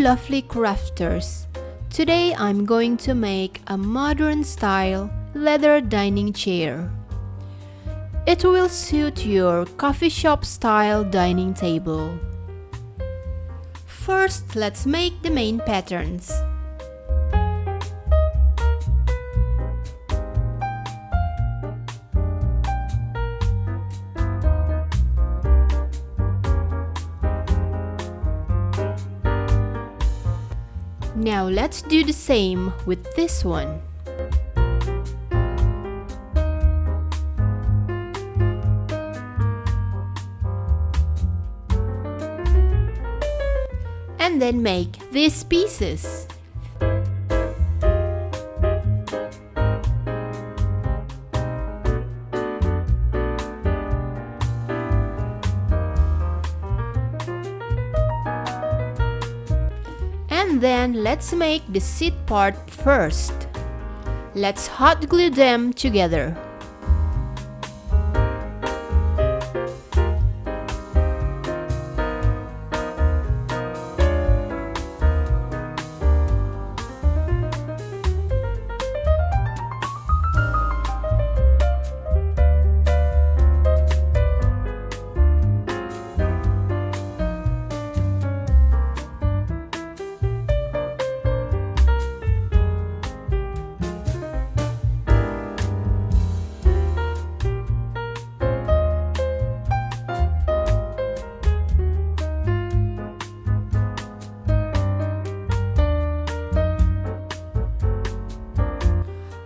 lovely crafters! Today I'm going to make a modern style leather dining chair. It will suit your coffee shop style dining table. First, let's make the main patterns. Now let's do the same with this one. And then make these pieces. And then let's make the seat part first. Let's hot glue them together.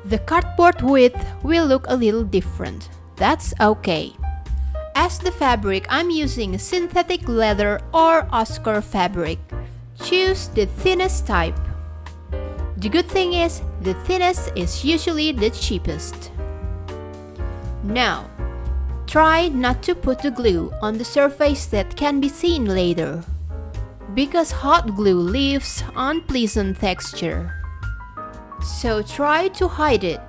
The cardboard width will look a little different. That's okay. As the fabric, I'm using synthetic leather or Oscar fabric. Choose the thinnest type. The good thing is, the thinnest is usually the cheapest. Now, try not to put the glue on the surface that can be seen later, because hot glue leaves unpleasant texture. So try to hide it.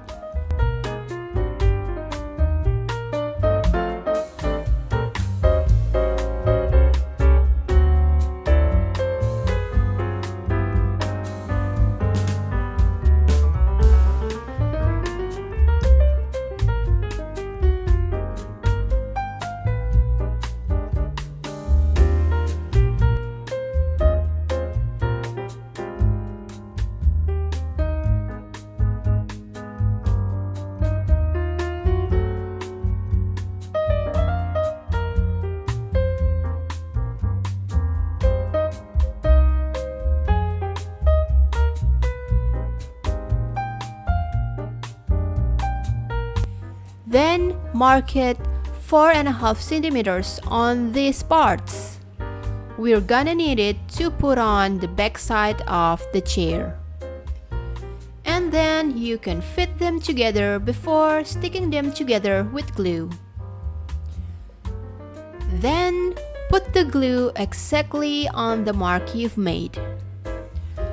Then mark it 4.5 centimeters on these parts. We're gonna need it to put on the back side of the chair. And then you can fit them together before sticking them together with glue. Then put the glue exactly on the mark you've made.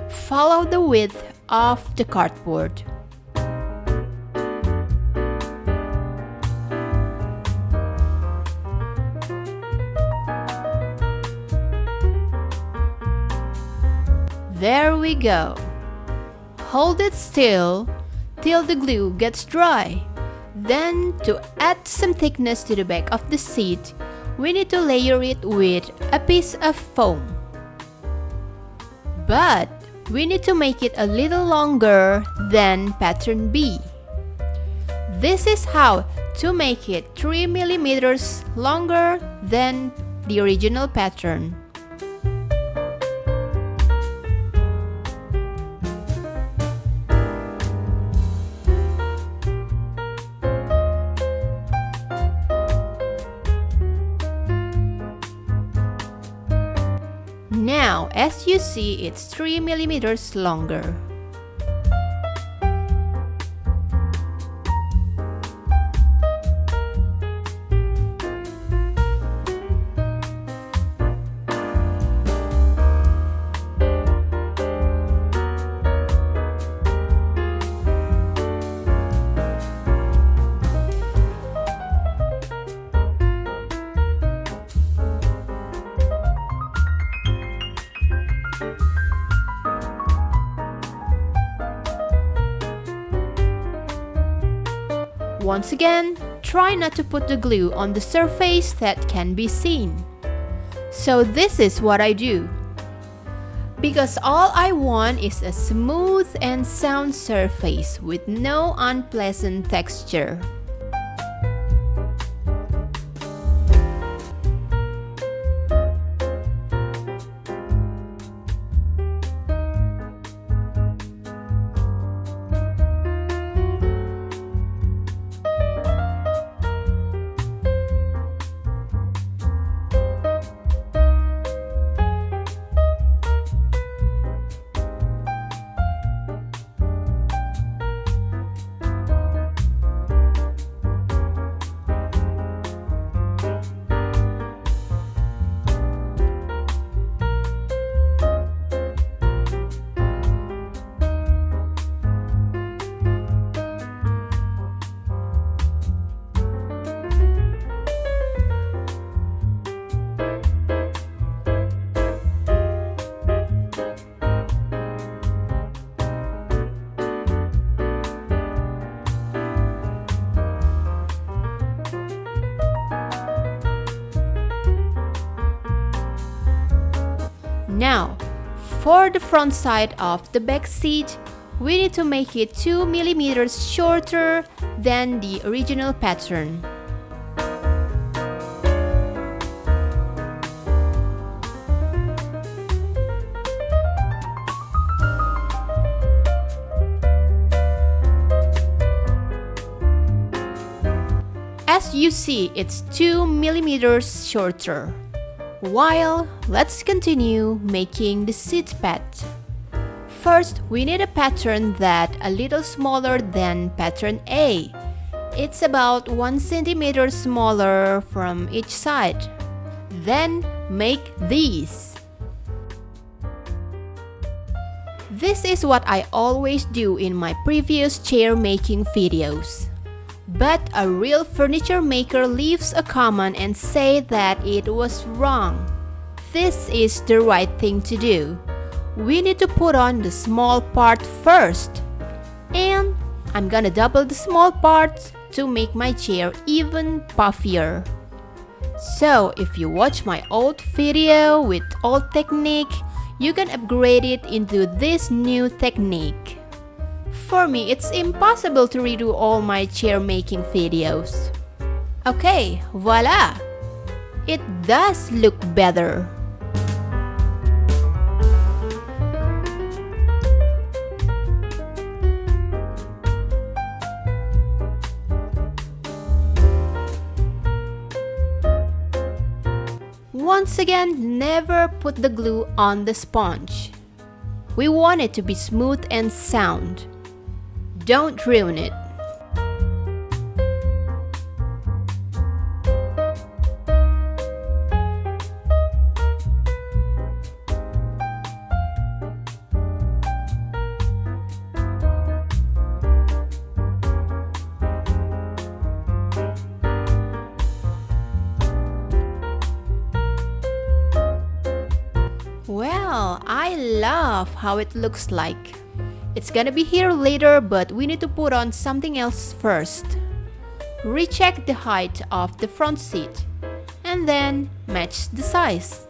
Follow the width of the cardboard. There we go. Hold it still till the glue gets dry. Then, to add some thickness to the back of the seat, we need to layer it with a piece of foam. But we need to make it a little longer than pattern B. This is how to make it 3 millimeters longer than the original pattern. Now, as you see, it's 3 millimeters longer. Once again, try not to put the glue on the surface that can be seen. So this is what I do. Because all I want is a smooth and sound surface with no unpleasant texture. Now, for the front side of the back seat, we need to make it 2 millimeters shorter than the original pattern. As you see, it's 2 millimeters shorter. While, let's continue making the seat pad. First, we need a pattern that's a little smaller than pattern A. It's about 1 centimeter smaller from each side. Then, make these. This is what I always do in my previous chair making videos. But a real furniture maker leaves a comment and say that it was wrong. This is the right thing to do. We need to put on the small part first. And I'm gonna double the small parts to make my chair even puffier. So if you watch my old video with old technique, you can upgrade it into this new technique. For me, it's impossible to redo all my chair making videos. Okay, voila! It does look better. Once again, never put the glue on the sponge. We want it to be smooth and sound. Don't ruin it. Well, I love how it looks like. It's gonna be here later, but we need to put on something else first. Recheck the height of the front seat and then match the size.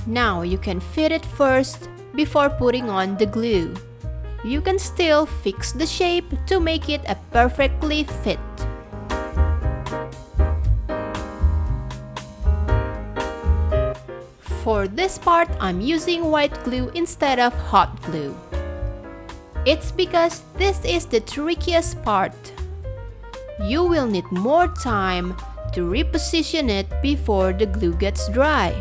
Now you can fit it first before putting on the glue. You can still fix the shape to make it a perfectly fit. For this part, I'm using white glue instead of hot glue. It's because this is the trickiest part. You will need more time to reposition it before the glue gets dry.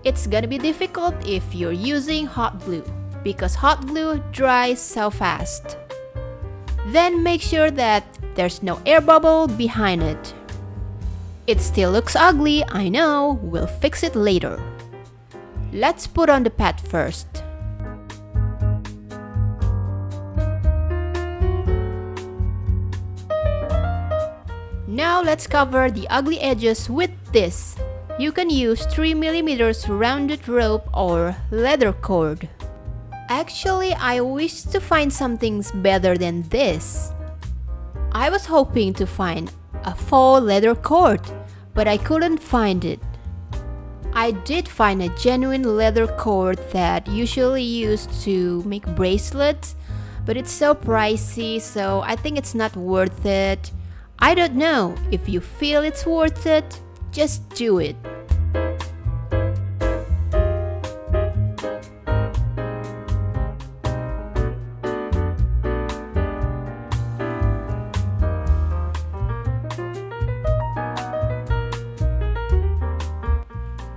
It's gonna be difficult if you're using hot glue because hot glue dries so fast. Then make sure that there's no air bubble behind it. It still looks ugly, I know, we'll fix it later. Let's put on the pad first. Now let's cover the ugly edges with this. You can use 3 mm rounded rope or leather cord. Actually, I wish to find something better than this. I was hoping to find a faux leather cord, but I couldn't find it. I did find a genuine leather cord that usually used to make bracelets, but it's so pricey, so I think it's not worth it. I don't know. If you feel it's worth it, just do it.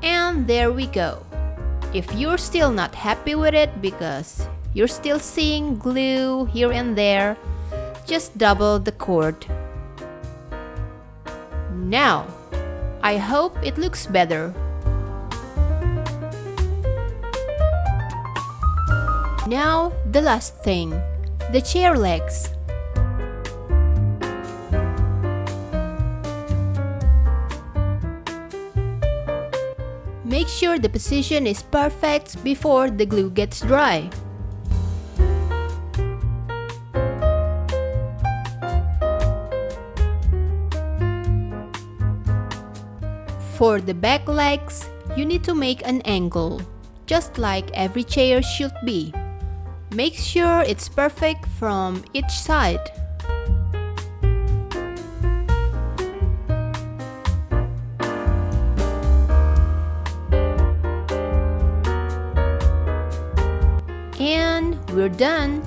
And there we go. If you're still not happy with it because you're still seeing glue here and there, just double the cord. Now, I hope it looks better. Now, the last thing, the chair legs. Make sure the position is perfect before the glue gets dry. For the back legs, you need to make an angle, just like every chair should be. Make sure it's perfect from each side. And we're done.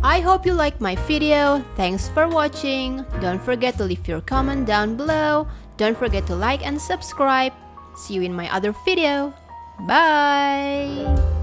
I hope you liked my video. Thanks for watching. Don't forget to leave your comment down below. Don't forget to like and subscribe. See you in my other video. Bye!